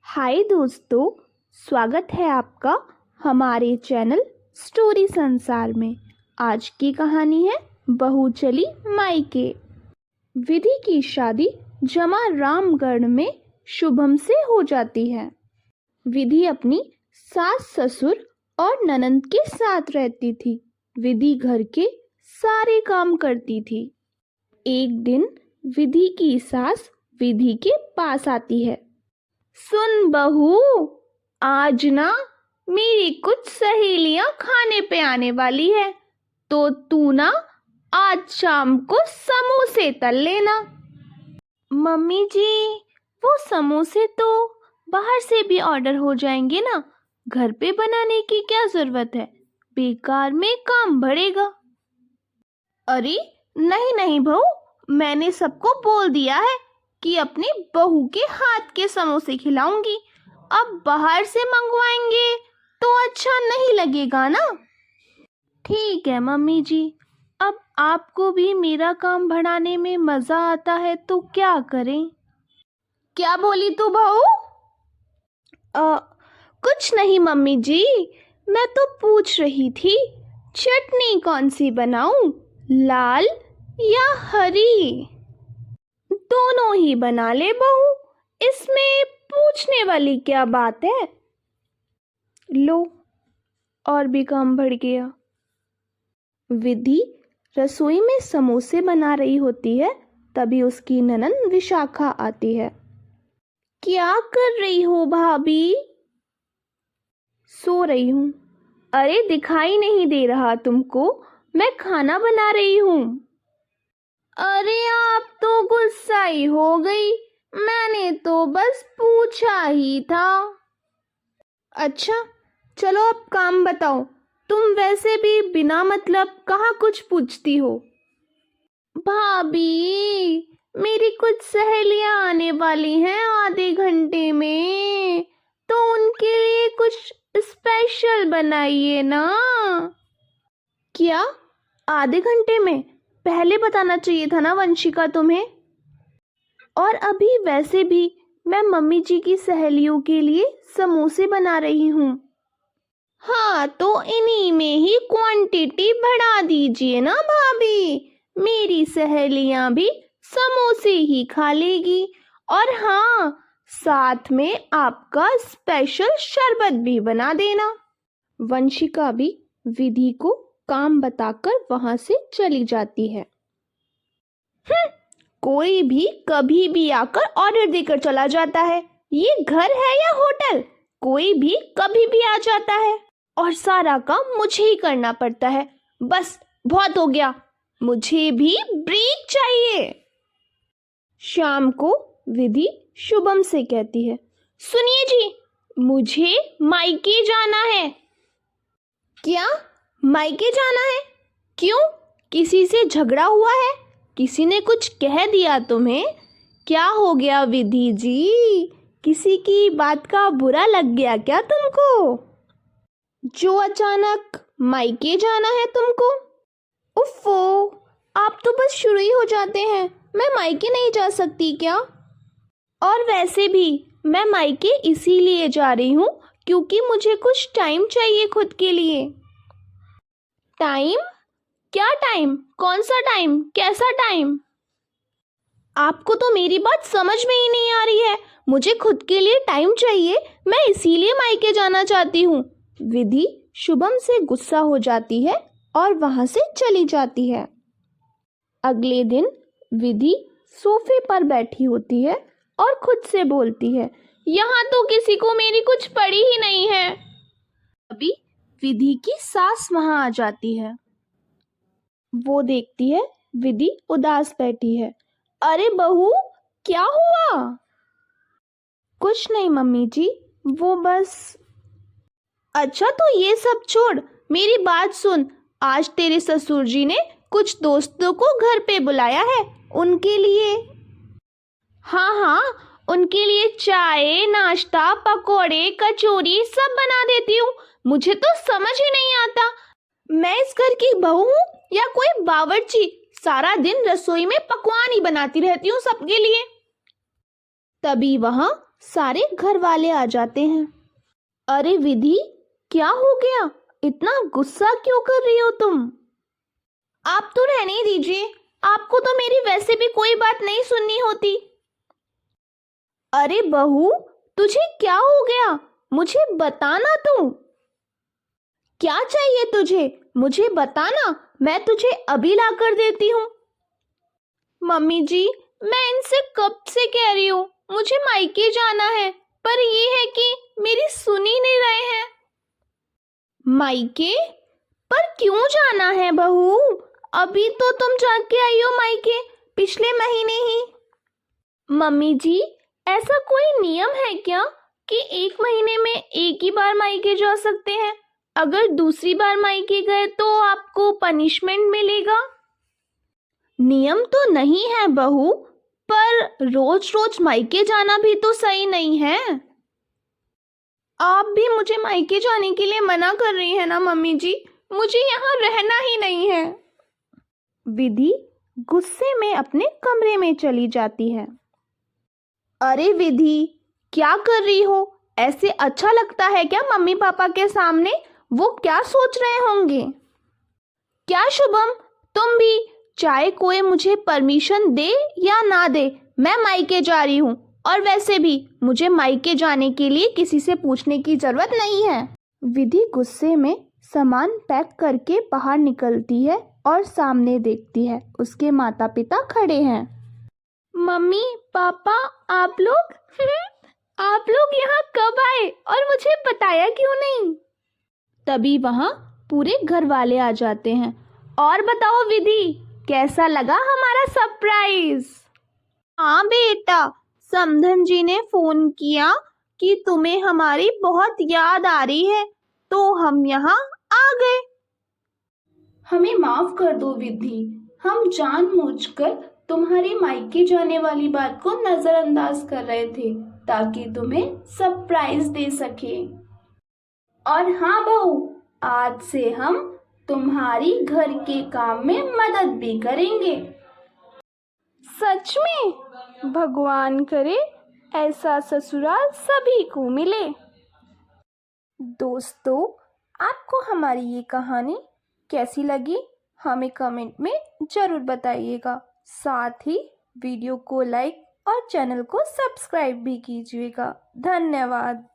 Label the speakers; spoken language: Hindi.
Speaker 1: हाय दोस्तों, स्वागत है आपका हमारे चैनल स्टोरी संसार में। आज की कहानी है बहू चली मायके। विधि की शादी जमा रामगढ़ में शुभम से हो जाती है। विधि अपनी सास ससुर और ननंद के साथ रहती थी। विधि घर के सारे काम करती थी। एक दिन विधि की सास विधि के पास आती है। सुन बहू, आज ना मेरी कुछ सहेलियां खाने पे आने वाली है, तो तू ना आज शाम को समोसे तल लेना। मम्मी जी, वो समोसे तो बाहर से भी ऑर्डर हो जाएंगे ना, घर पे बनाने की क्या जरूरत है, बेकार में काम बढ़ेगा। अरे नहीं नहीं बहू, मैंने सबको बोल दिया है कि अपनी बहू के हाथ के समोसे खिलाऊंगी। अब बाहर से मंगवाएंगे तो अच्छा नहीं लगेगा ना। ठीक है मम्मी जी, अब आपको भी मेरा काम बढ़ाने में मज़ा आता है तो क्या करें। क्या बोली तू बहू? कुछ नहीं मम्मी जी, मैं तो पूछ रही थी चटनी कौन सी बनाऊं, लाल या हरी? दोनों ही बना ले बहू, इसमें पूछने वाली क्या बात है। लो, और भी काम बढ़ गया। विधि रसोई में समोसे बना रही होती है, तभी उसकी ननंद विशाखा आती है। क्या कर रही हो भाभी? सो रही हूँ। अरे दिखाई नहीं दे रहा तुमको, मैं खाना बना रही हूँ। अरे आप तो गुस्सा ही हो गई, मैंने तो बस पूछा ही था। अच्छा चलो अब काम बताओ, तुम वैसे भी बिना मतलब कहाँ कुछ पूछती हो। भाभी, मेरी कुछ सहेलियां आने वाली हैं आधे घंटे में, तो उनके लिए कुछ स्पेशल बनाइए ना। क्या आधे घंटे में? पहले बताना चाहिए था ना वंशिका तुम्हें। और अभी वैसे भी मैं मम्मी जी की सहेलियों के लिए समोसे बना रही हूँ। हाँ तो इन्हीं में ही क्वांटिटी बढ़ा दीजिए ना भाभी, मेरी सहेलियां भी समोसे ही खा लेगी। और हाँ, साथ में आपका स्पेशल शरबत भी बना देना। वंशिका भी विधि को काम बताकर वहां से चली जाती है। कोई भी कभी भी आकर ऑर्डर देकर चला जाता है, ये घर है या होटल? कोई भी कभी भी आ जाता है और सारा काम मुझे ही करना पड़ता है। बस बहुत हो गया, मुझे भी ब्रेक चाहिए। शाम को विधि शुभम से कहती है, सुनिए जी, मुझे मायके जाना है। क्या मायके जाना है? क्यों, किसी से झगड़ा हुआ है? किसी ने कुछ कह दिया तुम्हें? क्या हो गया विधि जी, किसी की बात का बुरा लग गया क्या तुमको, जो अचानक मायके जाना है तुमको? उफ़ो, आप तो बस शुरू ही हो जाते हैं। मैं मायके नहीं जा सकती क्या? और वैसे भी मैं मायके इसीलिए जा रही हूँ क्योंकि मुझे कुछ टाइम चाहिए खुद के लिए। टाइम? क्या टाइम? कौन सा टाइम? कैसा टाइम? आपको तो मेरी बात समझ में ही नहीं आ रही है। मुझे खुद के लिए टाइम चाहिए, मैं इसीलिए मायके जाना चाहती हूँ। विधि शुभम से गुस्सा हो जाती है और वहां से चली जाती है। अगले दिन विधि सोफे पर बैठी होती है और खुद से बोलती है, यहाँ तो किसी को मेरी कुछ पड़ी ही नहीं है। अभी विधि की सास वहां आ जाती है। वो देखती है विधि उदास बैठी है। अरे बहू, क्या हुआ? कुछ नहीं मम्मी जी, वो बस। अच्छा तो ये सब छोड़, मेरी बात सुन। आज तेरे ससुर जी ने कुछ दोस्तों को घर पे बुलाया है, उनके लिए। हाँ हाँ, उनके लिए चाय, नाश्ता, पकोड़े, कचौरी सब बना देती हूँ। मुझे तो समझ ही नहीं आता, मैं इस घर की बहू हूँ या कोई बावर्ची? सारा दिन रसोई में पकवान ही बनाती रहती हूँ सबके लिए। तभी वहां सारे घर वाले आ जाते हैं। अरे विधि, क्या हो गया? इतना गुस्सा क्यों कर रही हो तुम? आप तो रहने दीजिए, आपको तो मेरी वैसे भी कोई बात नहीं सुननी होती। अरे बहू, तुझे क्या हो गया? मुझे बताना तू। क्या चाहिए तुझे? मुझे बताना, मैं तुझे अभी ला कर देती हूँ। मम्मी जी, मैं इनसे कब से कह रही हूँ मुझे मायके जाना है, पर ये है कि मेरी सुन ही नहीं रहे हैं। मायके? पर क्यों जाना है बहू? अभी तो तुम जाके आई हो मायके, पिछले महीने ही। मम्मी जी, ऐसा कोई नियम है क्या कि 1 महीने में एक ही बार मायके जा सकते हैं? अगर दूसरी बार मायके गए तो आपको पनिशमेंट मिलेगा। नियम तो नहीं है बहू, पर रोज रोज मायके जाना भी तो सही नहीं है। आप भी मुझे मायके जाने के लिए मना कर रही है ना मम्मी जी, मुझे यहाँ रहना ही नहीं है। विधि गुस्से में अपने कमरे में चली जाती है। अरे विधि, क्या कर रही हो? ऐसे अच्छा लगता है क्या मम्मी पापा के सामने? वो क्या सोच रहे होंगे? क्या शुभम, तुम भी? चाहे कोई मुझे परमिशन दे या ना दे, मैं मायके जा रही हूँ। और वैसे भी मुझे मायके जाने के लिए किसी से पूछने की जरूरत नहीं है। विधि गुस्से में सामान पैक करके बाहर निकलती है और सामने देखती है उसके माता पिता खड़े हैं। मम्मी पापा, आप लोग आप लोग यहाँ कब आए और मुझे बताया क्यों नहीं? तभी वहाँ पूरे घर वाले आ जाते हैं। और बताओ विधि, कैसा लगा हमारा सरप्राइज? हाँ बेटा, समधन जी ने फोन किया कि तुम्हें हमारी बहुत याद आ रही है, तो हम यहाँ आ गए। हमें माफ कर दो विधि, हम जानबूझकर तुम्हारी मायके जाने वाली बात को नजरअंदाज कर रहे थे ताकि तुम्हें सरप्राइज दे सके। और हाँ बहू, आज से हम तुम्हारी घर के काम में मदद भी करेंगे। सच में? भगवान करे ऐसा ससुराल सभी को मिले। दोस्तों, आपको हमारी ये कहानी कैसी लगी हमें कमेंट में ज़रूर बताइएगा। साथ ही वीडियो को लाइक और चैनल को सब्सक्राइब भी कीजिएगा। धन्यवाद।